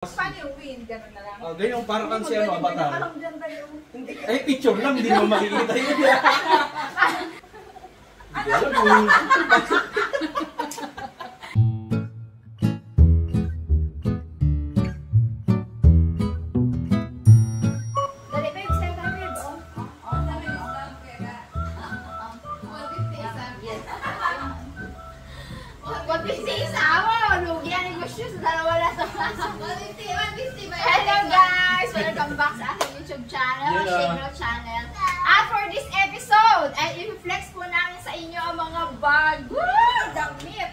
Paano yung win? Ganun na lang. Oh, ganyan, parang kang siya mga bata. Parang dyan tayo. Ay, picture lang, hindi mo makikita yun. Hindi alam kung... Dali, babe. Sa'yo ka, babe. Wag busy isa mo. Lugi ang negosyo sa dalawa na to. Hello guys! Welcome back sa aking YouTube channel, Shagro Channel. At for this episode, ay i-flex po namin sa inyo ang mga bagong damit.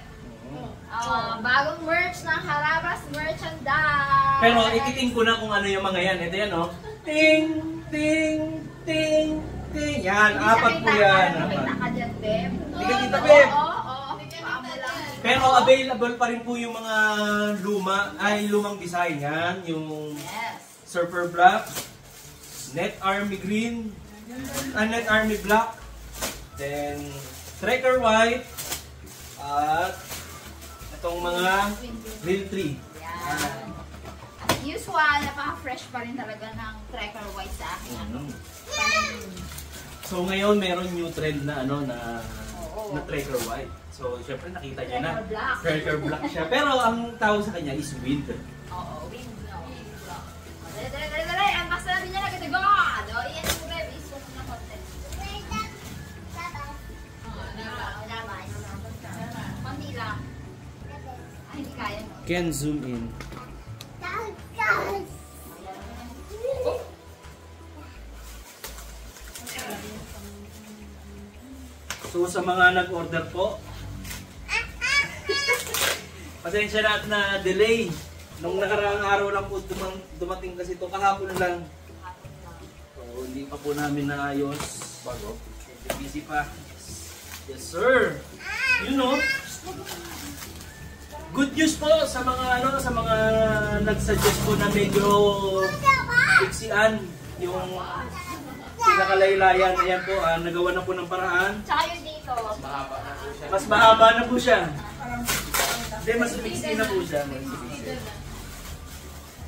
Bagong merch ng Harabas Merchandise. Pero ititing ko na kung ano yung mga yan. Ito yan, oh. Ting, ting, ting, ting. Yan, apat po yan. Nakita ka dyan, babe. Hindi ka kita, babe. Oo. Pero available pa rin po yung mga lumang design yan. Yung Surfer Black, Net Army Green, Net Army Black, then Trekker White, at itong mga Real 3. Yan. As usual, napaka-fresh pa rin talaga ng Trekker White sa akin. So ngayon meron new trend na na Trekker White. So syempre nakita niya na Trekker Black siya. Pero ang tawag sa kanya is Wind. Oo, Wind. Dali. Ang basta natin niya na katagod. O, iyan mo rin. Isuot na content. Konti lang. Ay, hindi kaya. Can zoom in. So sa mga nag-order po, pasensya na delay. Nung nakaraang araw lang po dumating kasi ito, kahapon lang. So hindi pa po namin naayos. Bago. Busy pa. Yes sir. You know. Good news po sa mga sa mga nag-suggest po na medyo iksian yung pinakalaylayan. Ayan po, nagawa na po ng paraan. Tsaka yun dito. Mas mahaba na po siya. Hindi, mas mixy na po siya.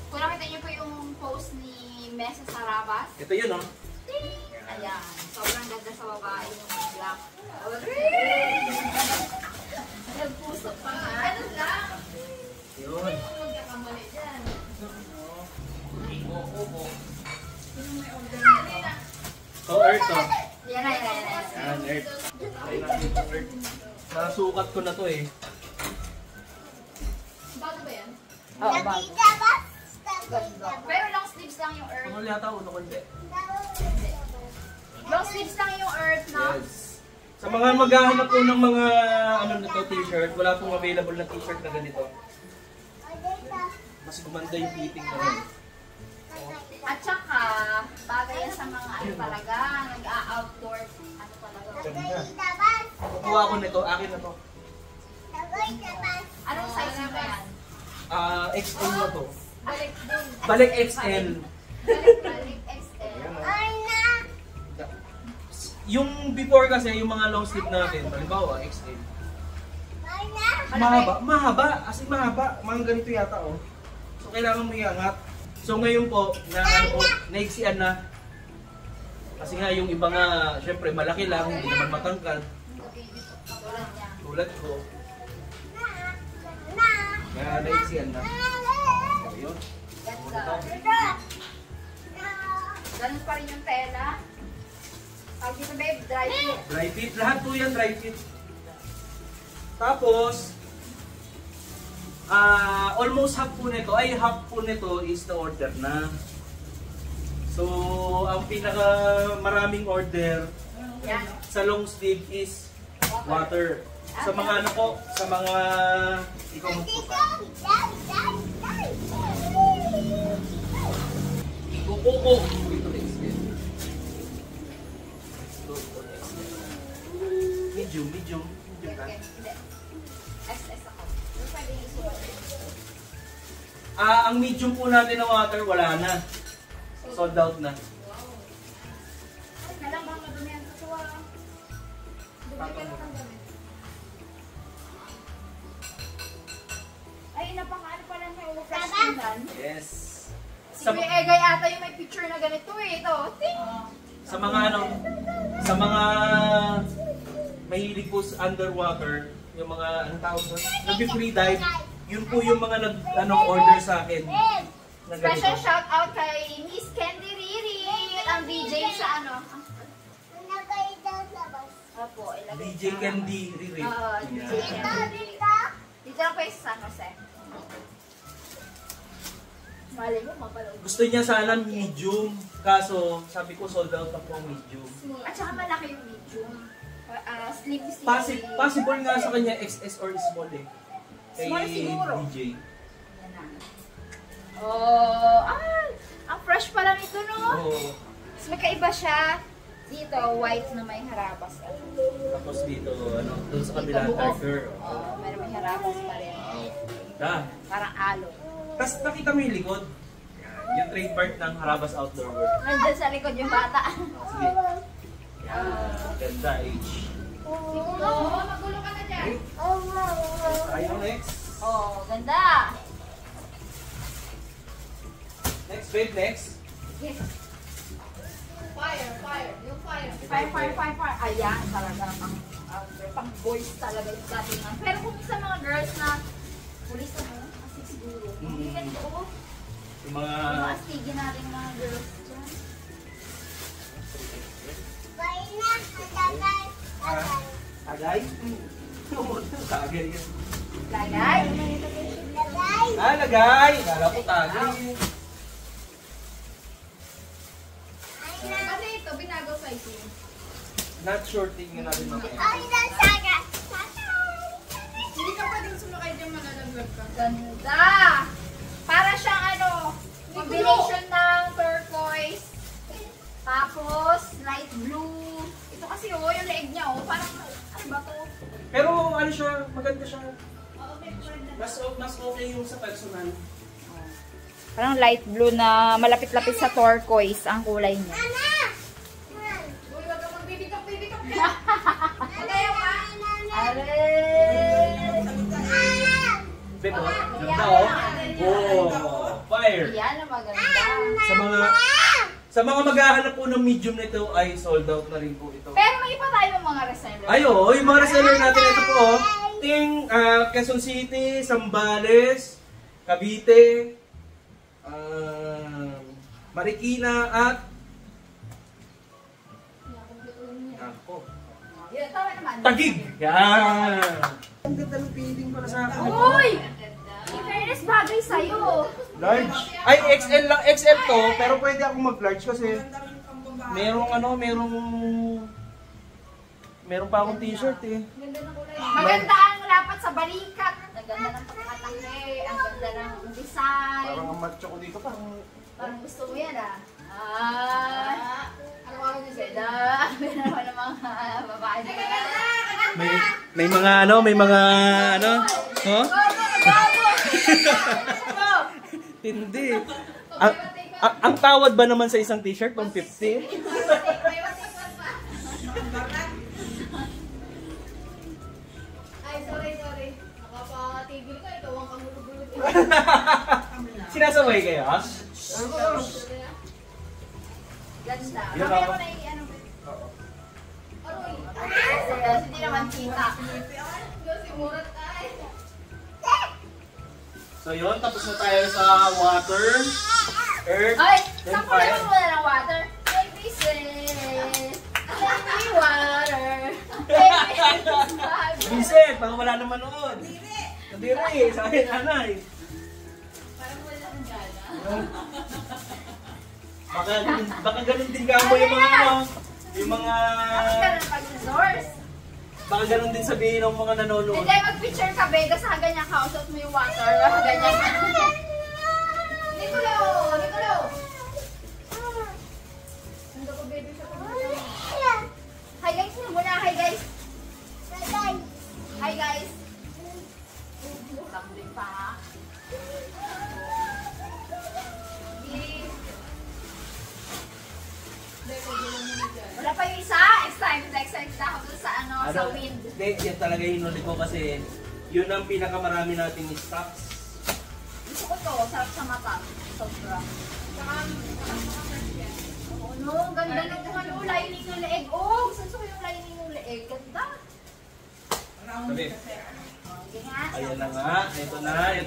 Kung nakita niyo po yung post ni Mesa Sarabas. Ito yun, oh. Ayan. Sobrang ganda sa babae yung black. Nagpuso pa nga. Ano lang? Yun. Magkakamali dyan. So, Earth, oh. Yan na. Yan, Earth. Try natin itong Earth. Nasukat ko na to eh. Bago ba yan? Oo, bago. Pero long sleeves lang yung earth. Kung yata uno ko hindi. Long sleeves lang yung earth, no? Yes. Sa mga maghahanap po ng mga t-shirt, wala pong available na t-shirt na ganito. Mas gumanda yung fitting na yun. At saka, bagay yan sa mga talaga, nag-outdoor, talaga. Ganda. Kukuha ko nito, akin na to. Anong size mo ba yan? XL na to. Balik dun. Balik XL. Balik XL. Yung before kasi, yung mga long sleeve natin, halimbawa, XL. Mahaba. As in mahaba. Mga ganito yata, oh. So, kailangan mo iangat. So, ngayon po, naiksian na. Kasi nga, yung iba nga, syempre, malaki lang, hindi naman matangkad. Tulad ko. Kaya naiksian na. So, yun. Ganun pa rin yung tela. Pag dito, babe, dry fit. Dry fit. Lahat po yan, dry fit. Tapos, almost half po nito is the order na. So, ang pinaka maraming order sa long sleeve is water. Sa mga sa mga ikaw magpupa. Kukuko. Medium ka. SS ako. Yung pwede isuot. Ang medium po natin na water, wala na. Sold out na. Nalang bang madumi ang tutuwa. Dumi ka lang ang damit. Ay, napaka ano pala may overfresh. tingnan. Yes. Si Kuya Egay ata yung may picture na ganito eh. Ito. Ting! Sa mga sa mga mahilig po sa underwater, yung mga, anong tawag doon? Nag-free dive, yun po yung mga order sa akin. Special shout out kay Miss Candy Riri, ang DJ sa Opo, ilagay DJ Candy Riri. Oo, DJ Candy. Dito lang po yung sa San Jose. Mali mo, mapalaw. Gusto niya sana medium, kaso sabi ko sold out na po ang medium. At saka malaki yung medium. Slim. Possible nga sa kanya XS or small eh. Kay Small siguro. DJ. Yan na. Oh, ang fresh pala nito, no? Oo. Mas magkaiba siya. Dito, white na may harabas. Tapos dito, doon sa kabila, darker. May harabas pa rin. Parang alo. Tapos nakita mo yung likod. Yung trademark ng Harabas Outdoor World. Nandun sa likod yung bata. Sige. Ganda, H. Siguro, magulo ka na dyan. Tayo next. Oh, ganda. Next, babe, next. Yes. Fire. Yung fire. Fire. Ayan, talaga. Pang boys talaga yung dating. Pero kung sa mga girls na pulis na mo, kasi siguro. Hindi ganito. Yung mga... Yung astigin natin mga girls dyan. Tagay? Tagay yan. Lagay. Lagay! Kala ko tagay. Kasi ito, binago sizing. Not sure, tingnan natin mamaya. Hindi ka pwedeng sumakay dyan, malalaglag ka. Ganda! Para siyang combination ng turquoise, tapos light blue. Ito kasi yung leeg niya parang ano ba to? Pero siya, maganda siya. Mas okay yung sa personal. Parang light blue na malapit-lapit sa turquoise ang kulay niya. Uy, wag kang magbibitok-bibitok ka! Ayaw ka! Bebo, ganda fire! Yan ang maganda. Sa mga maghahanap po ng medium nito ay sold out na rin po ito. Pero may iba tayo ng mga reseller. Yung mga reseller natin ito po, Quezon City, Zambales, Cavite, Marikina at Taguig! Yan! Ang ganda ng feeling pala sa akin. Uy! In fairness, bagay sa'yo. Large? Ay, XL lang. XL to, pero pwede akong mag-large kasi meron pa akong t-shirt eh. Maganda ang lapat sa balikat. Ang ganda ng pagkatangke. Ang ganda ng design. Parang ang macho ko dito. Parang gusto mo yan ano ka gusto? Ganda. Meron naman ng mga babae. May mga Hindi. Ang tawad ba naman sa isang t-shirt? 150? Ay, sorry. Nakapa-tigil ka. Ito ang kagulo-gulo. Sinasabay kayo? Ganda. Yun Mamaya ako. ko na Aroy. Hindi naman kita. Si Murat ay. So yun, tapos na tayo sa water, earth, Ay, then saan ko fire. naman muna ng water? Baby says, let me water. Baby says, Vincent, baka wala naman noon. Nadiri, sa akin nanay. parang wala ng gana. Baka ganun din ka mo yung mga yung mga... Ganun pag-source. Baka ganun din sabihin ng mga nanonood. Hindi, mag-picture ka, Vega, sa ganyan ka. Usot mo yung water. Ganyan ka. Nicolo! Hindi ko, baby, siya pa. Hi, guys. Muna, hi, guys. Hi, guys. Tambling pa, ha? Wala pa yung isa. Excited na ako dun sa sa wind. Hindi, yan talaga hinuli ko kasi yun ang pinakamarami nating stocks. Gusto ko to. sarap sa mata. Sobra. Oh, no, ganda ng ano, lining ng leeg. Oh, gusto ko yung lining ng leeg. Ganda. Sabi. Okay nga. Ayan na nga. Ito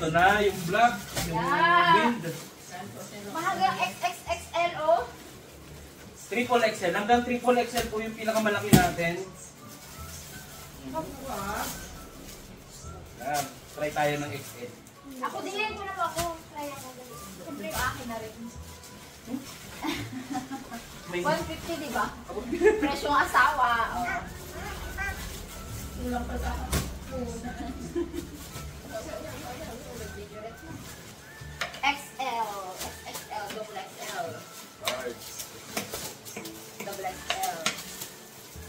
na. Yung black. Yung wind. Mahalagang XXXL, oh. Triple XL. Hanggang triple XL po yung pinakamalaki natin. Yan. Try tayo ng XL. Ako din, ko na ako. Try ako. Siyempre yung akin na rin. 150, di ba? Presyong asawa. Oh. Kulang pa sa XL, XXL, double XL. Double XL.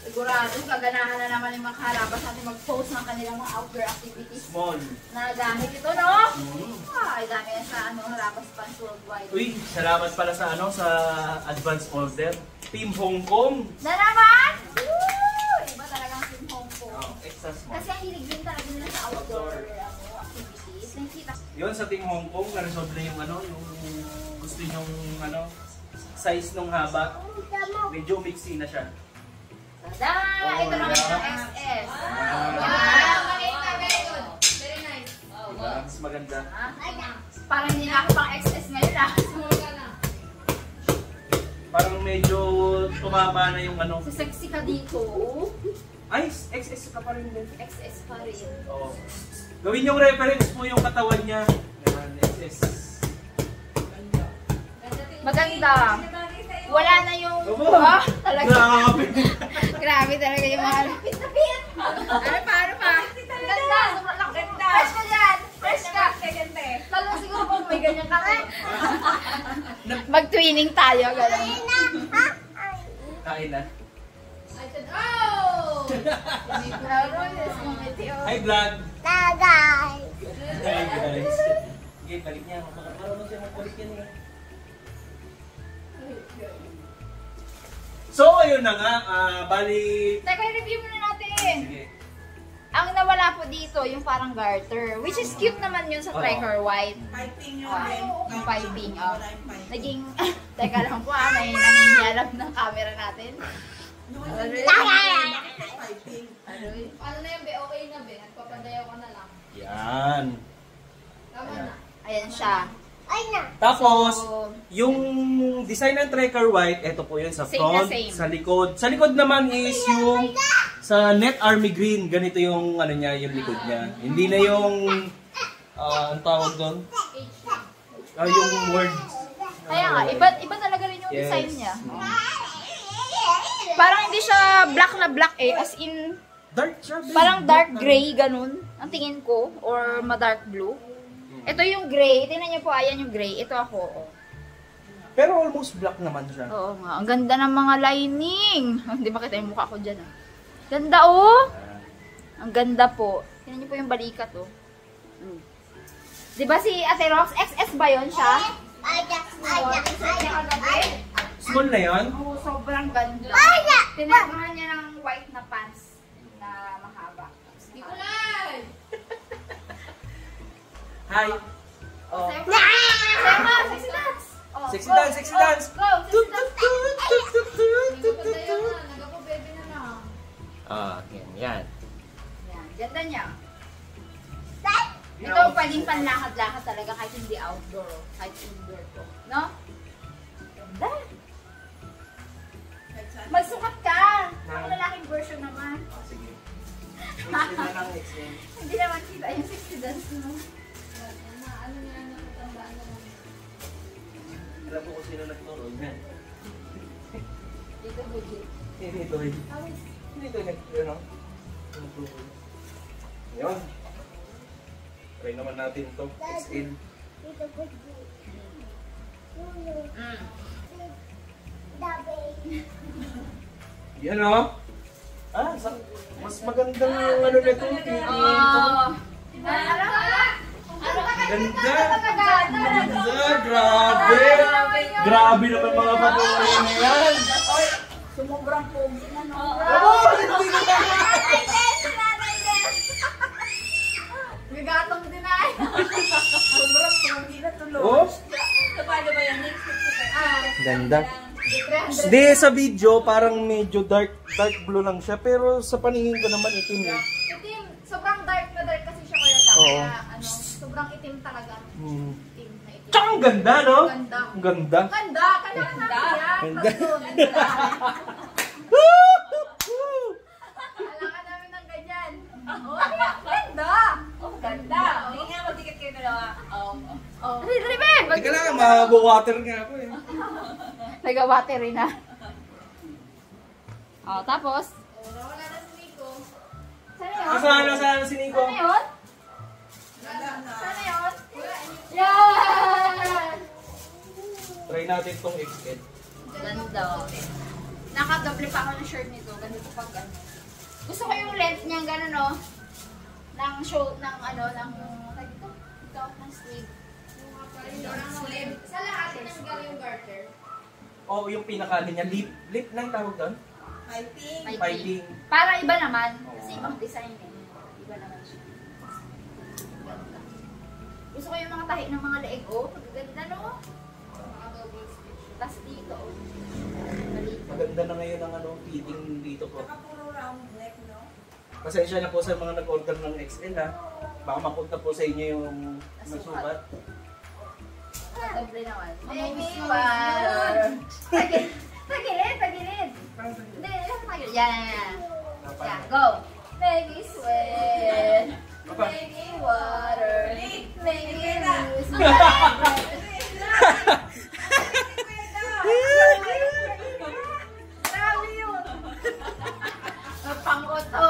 Sigurado, kaganahan na naman yung mga kalabas natin mag-post ng kanilang mga outdoor activities. Small. Na gamit ito, no? Ay, dami yan sa Harabas Pants Worldwide. Uy, salamat pala sa sa advance order. Team Hong Kong. Na naman? Woo! Iba talagang Team Hong Kong. Extra small. Kasi ang hilig din talaga nila sa outdoor activities. Nakikita. Yun sa Team Hong Kong, na-resolve na yung yung gusto nyong size nung haba. Medyo mixy na siya. Tada! Ito naman yung XS. Wow! Very nice. Diba? Mas maganda. Parang hindi na ako pang XS ngayon, ah. Parang medyo tumaba na yung Sexy ka dito. Ay, XS ka pa rin din. XS pa rin. Oo. Gawin yung reference mo yung katawan niya. Yan, XS. Maganda. Wala na yung... talaga. Grabe. Grabe talaga yung mga... Ano pa? Ganda. Ganda. Fresh ka dyan. Fresh ka. Lalo siguro kung may ganyan ka. Mag-twinning tayo. Gano'n. Kain na. Oh! Hi, vlog. Hi, guys. Sige, balik niya. Marunong siya magbalik yan eh. So, ayun na nga. Bali... Teka, i-review muna natin. Sige. Ang nawala po dito, yung parang garter. Which is cute naman yun sa Trekker White. Piping yun. Yung piping. Naging... Teka lang po may nangingialam ng camera natin. Piping. Paano na yung be? Okay na be? Nagpapadayaw ka na lang. Yan. Tama na. Ayan siya. Tapos, So, yung design ng Trekker White, ito po yun sa Same front, na same. sa likod. Sa likod naman is yung sa Net Army Green. Ganito yung niya, yung likod niya. Hindi na yung ang tawag doon. Yung word. kaya nga, iba talaga rin yung Yes. design niya. Parang hindi siya black na black eh. As in, Dark siya. parang dark gray, ganun. Ang tingin ko. Or ma-dark blue. Ito yung gray. Tingnan niyo po, ayan yung gray. Ito ako. Oh. Pero almost black naman siya. Oo nga. Ang ganda ng mga lining. Hindi makita yung mukha ko dyan. Ah. Ganda oh. Ang ganda po. Tingnan niyo po yung balikat oh. Diba si Ate Rox? XS ba yun siya? Small na yan? Oo, sobrang ganda. Tinagahan niya ng white na pants na mahaba. Hindi ko lang. Hi. Oh. Sema, sexy dance. Oh, Sexy go. dance, sexy dance. Go, sexy dance. Nagpo-baby na lang. Yan. Yan, ganda niya. Ito pwedeng panlakad-lakad talaga kahit hindi outdoor, kahit indoor to. No? Ganda. Magsukat ka. Ang lalaking version naman. Sige. XL na lang, XL. Hindi naman kita yung sexy dance mo. Ano nga nakatandaan naman. Alam ko kung sino nagturo yan. Dito, Buji. Dito rin. Dito nagturo. Yun. Try naman natin ito. XL. Yan o. Mas magandang nito. Ganda. Ganda. Grabe. Grabe naman mga patuloy na yan. Sumubrang pogi na, no? Hindi ko na. Gagatong din ay. Sobrang pogi na to. Oh, Paano ba yan? ganda. Hindi, sa video parang medyo dark blue lang siya. Pero sa paningin ko naman itim eh. Itim, sobrang dark na dark kasi siya kuya Tam. Oo. Kaya ano, sobrang itim talaga. Itim na itim. Tsaka ang ganda, no? Ganda. Ang ganda. Ganda, kailangan natin yan. Ganda. Kailangan namin ng ganyan. Oh, ganda. Oh, ganda. Hindi nga magdikit kayo dalawa. Oh. Dali, babe. Teka lang, mabawater nga ako eh. Nag-battery na. Oh, tapos? Nawala na si Nico. Sana yun? Saan si Nico? Sana yun? Sana yun? Yan! Try natin tong XL. Ganda. Nakadoble pa ako ng shirt nito. Ganito pag ano. Gusto ko yung length niya gano'n, no? Ng show, ng ano, ng... Ito, ng sleeve. Sa lahat ng yung garter. Oh, yung pinaka niya, lip na yung tawag doon? Piping. Para iba naman. Kasi ibang design eh. Iba naman siya. Ganda. Gusto ko yung mga tahi ng mga leeg. Oh, ganda no? Tapos dito. Oh. Maganda na ngayon ang ano, fitting dito po. Nakapuro round neck, no? Pasensya na po sa mga nag-order ng XL ha. Baka mapunta po sa inyo yung nagsukat. Doble naman. Baby water. Tagilid. Hindi, tagilid. Yan. Yan, go. Baby sweat. Baby water. Baby lose. Grabe yun. Pang-uto.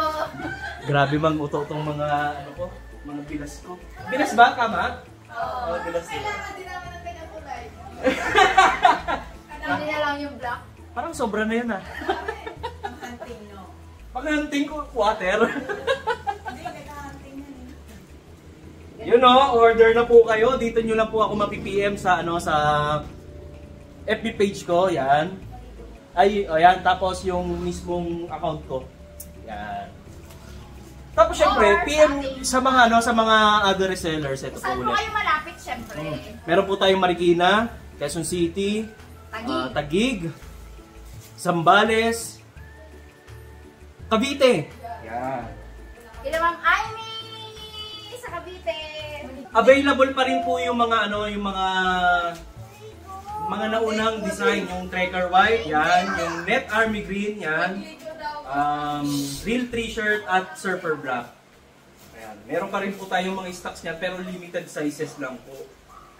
Grabe mang uto tong mga ano ko, mga bilas ko. Bilas ba kama? Oo, bilas. Kailangan din naman ng pinakulay. Hindi na lang yung black. Parang sobra na yun ah. Ang hunting, no? Pag-hunting ko, water. Hindi, nagka-hunting yan eh. Yun o, order na po kayo. Dito nyo lang po ako mapi-PM sa ano sa FB page ko, yan. Ay, ayan, tapos yung mismong account ko. Yan. Tapos syempre, PM sa mga ano, sa mga other resellers, ito po Saan po ulit. kayo malapit, syempre? Meron po tayong Marikina, Quezon City, Taguig, Zambales, Cavite. Yan. Kila Ma'am Amy sa Cavite. Available pa rin po yung mga ano, yung mga naunang design, yung Trekker White, yan, yung Net Army Green, yan. Real T-shirt at Surfer Black. Ayan. Meron pa rin po tayong mga stocks niya pero limited sizes lang po.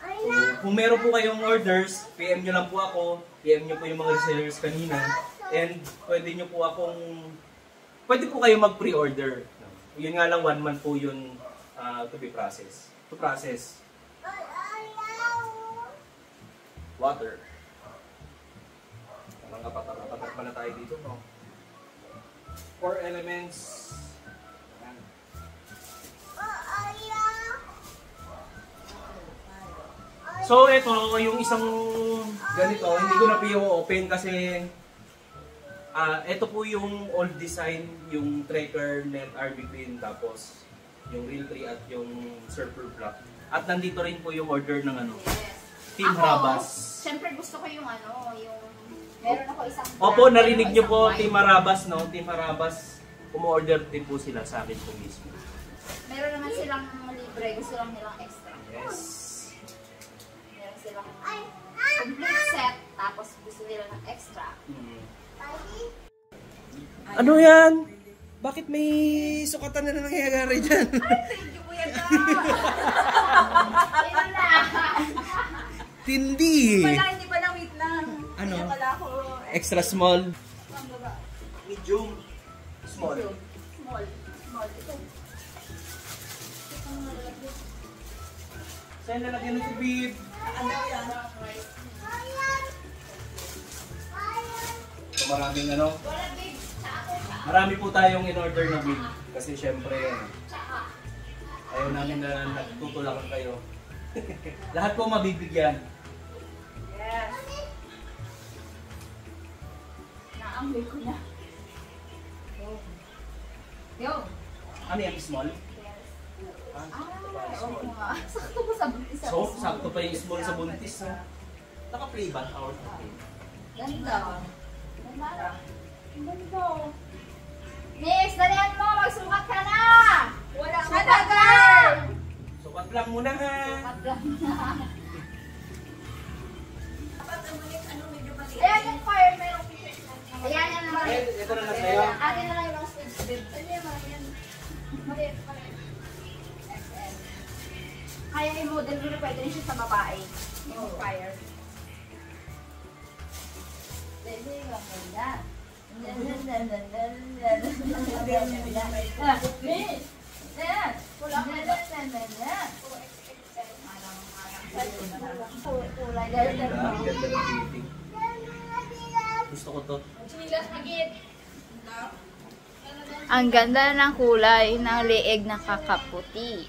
So, kung meron po kayong orders, PM nyo lang po ako. PM nyo po yung mga resellers kanina. And pwede po kayo mag-pre-order. Yun nga lang, 1 month po yun to be processed. To process. Water. Mga patak pala tayo dito, no? 4 elements. Ayan. So, ito, yung isang ganito, hindi ko na po open kasi ito po yung old design, yung Trekker Net RB Green, tapos yung Real 3 at yung Surfer Black. At nandito rin po yung order ng ano, Team Harabas. Siyempre gusto ko yung ano, yung meron ako isang Opo, black, narinig nyo isang po, white. Team Harabas, no? Team Harabas, umu-order din po sila sa akin po mismo. Meron naman silang libre, gusto lang nilang extra. Yes. Meron silang complete set, tapos gusto nila ng extra. Ano yan? Bakit may sukatan na nangyayari dyan? Thank you, Kuya Dom. Ayun na! Tindi! Hindi pala, wait lang. Ano? Kaya pala ako. Extra small. Ang baba. Medium. Small. Small. Ito. Saan lalagyan ng tubig? Ano yan? So maraming ano? Wala big. Marami po tayong in-order na wig. Kasi syempre, ayaw namin na nagtutulakan kayo. Lahat po mabibigyan. Yes. Naanggoy ko na. Yo. Ano yan? Small? Yes. Oo nga. Sakto ko sa buntis. So, sakto pa yung small sa buntis. No? Naka-play ba? Hours na play. Ganda. Ganda. Ganda. Next, dalihan mo. Magsukat ka na. Wala ka na, girl. Sukat lang muna ha. Sukat lang na. Dapat ang maliit, ano, medyo maliit. Ayan yung fire. Merong pictures na. Ayan yan naman. Ito na lang sa'yo. Atin na lang yung stage strip. Ano yung mga yan? Maliit. XL. Kaya i-model mo na pwede rin siya sa babae. Yung fire. Pwede yung ganda. Gusto ko to. Ang ganda ng kulay ng leeg na kakaputi.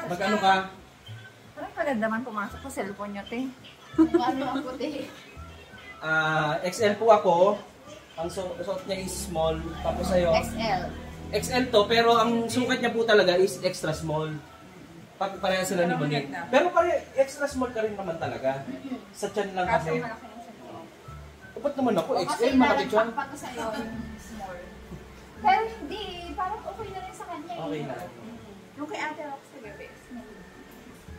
Magkano ka? Parang maganda man pumasok sa cellphone nyo, te. Ano ang puti? XL po ako. Ang suot niya is small. Tapos sa'yo, XL. XL to, pero ang sukat niya po talaga is extra small. Pareha sila ni Bonnie. Pero extra small ka rin naman talaga. Sa tiyan lang Kaso kasi. malaki yung cellphone. Ba't naman ako? Kasi XL, malaki tiyan. pa to sa'yo, small. Pero hindi, parang okay na rin sa kanya. Okay na. Yung kay ate ako sa gabi.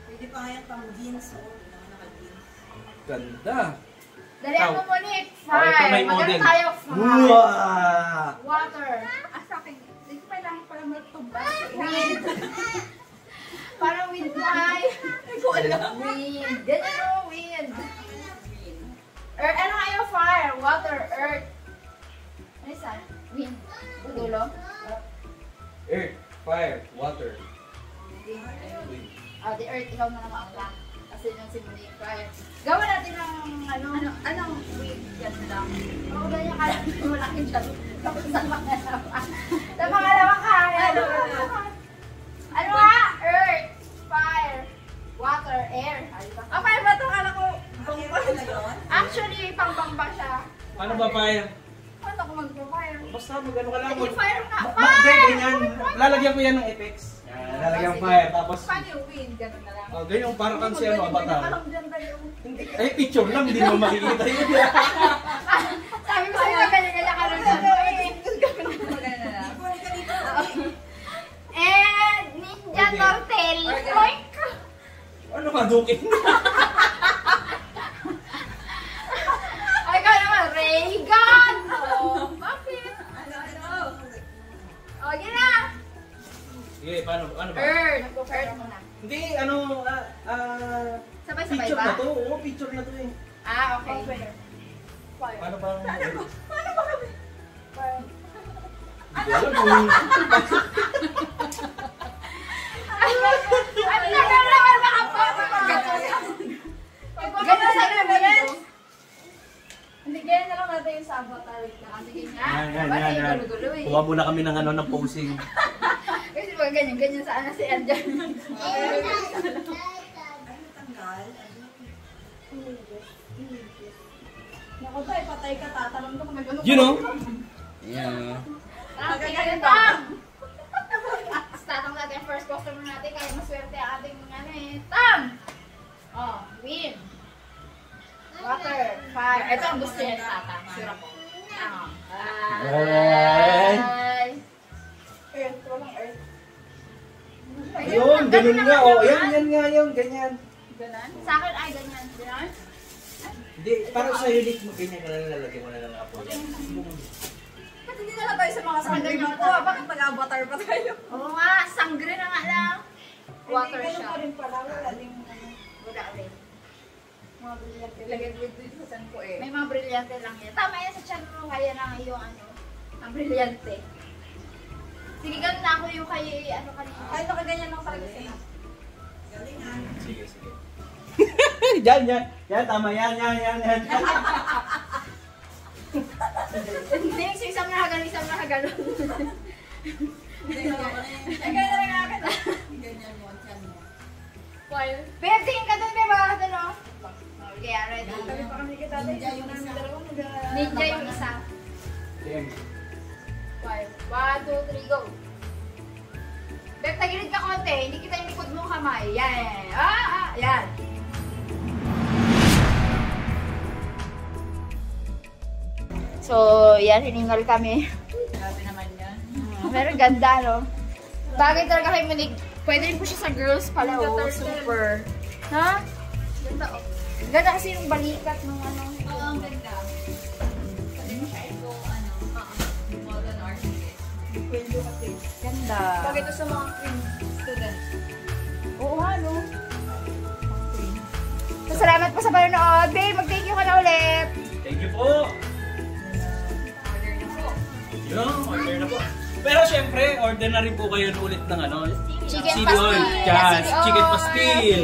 Pwede pa kaya pang jeans o naka-jeans. Ganda. Dalihan mo muna Okay, ito fire. may Maganda model. tayo fire. Wow! Water. Sa akin, hindi ko kailangan pala magtubas. Wind. Parang wind mo ay. Hindi ko alam. Wind. Ganyan o, wind. Earth. Ano kayo? Fire. Water. Earth. Ano isa? Wind. Dulo. Earth, fire, water. Wind. The earth. Ikaw na naman ang lang. Kasi yung simula yung fire. Gawa natin ng anong wind. Yan lang. Oo, ganyan ka lang. Malaki dyan. Tapos sa pangalawa. Sa pangalawa ka. Ano nga? Earth, fire, water, air. Ah, fire ba ito? Kala ko, bangba na yun? Actually, pang-bangba siya. Paano ba fire? Paano ako mag-fire? Basta mag-ano ka lang. Hindi fire nga. Hindi, ganyan. Lalagyan ko yan ng effects. Yan, lalagyan ko fire. Tapos, Paano yung wind? Ganun na lang. ganyan parang kang si ano, avatar. Alam dyan tayo. Hindi, eh, picture lang, hindi mo makikita yun. Sabi ko sa'yo, ganyan-ganyan ka lang dyan. Maganda na lang. And Ninja Okay. Turtle. Okay. Oink! Ano ka, dukin? Ay, ka naman, Reagan! Oh, bakit? Ano? O, yun na! Sige, paano, ano ba? Earth. Earth muna. Hindi, ano, Sabay-sabay picture ba? na to. Oo, picture na to eh. Okay. Fire. Paano ba? Paano ba kami? Fire. Hindi alam kung... Ano na naman Ganda sa gabi. Hindi, ganyan na lang natin yung sa avatar. Sige nga. Yan. Gulo-gulo eh. Kuha muna kami ng ano, ng posing. Kasi pag ganyan sana si Andyan. Tanggal. Naku tayo, patay ka, tatanong ka kung may ganun. You know? Yeah. Ganyan. Tatang natin yung first customer natin. Kaya maswerte ang ating ano eh. Tam! Oh, wind. Water. Fire. Ito ang gusto niya ni Tata. Sure ako. Ay. Earth, walang earth. Ayun, ganun nga. Oh, yan nga yun, ganyan. Ganan? Sa akin ay ganyan. Ganyan? Hindi, parang sa unique mo, ganyan ka lang lalagyan mo na lang apo. Ba't hindi na lang tayo sa mga sangay mo po? Bakit mag-avatar pa tayo? Oo nga, sangre na nga lang. Water Hindi, ganun siya. pa rin pala. Wala din ano. Wala rin. Mga brilyante. Lagyan dito sa san ko eh. May mga brilyante lang yan. Tama yan sa chan mo. Kaya na yung ano, ang brilyante. Sige, ganun na ako yung kay ano kanina. Ay, nakaganyan lang talaga sila. Sige. Yan, tama yan. Hindi, isang na hagano. Ay, ganyan na rin akin. Ganyan mo, chan mo. Well, babe, tingin ka dun, babe. Baka dun, oh. Okay, ready. Kami pa kami kita tayo. Ninja yung isa. Same. 5. 1, 2, 3, go. Beb, tagilid ka konti. Hindi kita yung likod mong kamay. Yan. Yan. So, yan. Hiningal kami. Grabe naman yan. Pero ganda, no? Bagay talaga kay Monique. Pwede rin po siya sa girls pala, oh. Super. Ha? Ganda oh. Ganda kasi yung balikat ng ano. Oo, ang ganda. Kasi mo siya ito, modern architect. Pwede kasi. Ganda. Bagay ito sa mga student. Oo nga, no? So, salamat po sa panonood. Babe, mag-thank you ka na ulit. Thank you po! Order na po. Yun, order na po. Pero syempre, order na rin po kayo ulit ng ano, Chicken chili oil. pastil. Yes, Chili chicken oil. pastil.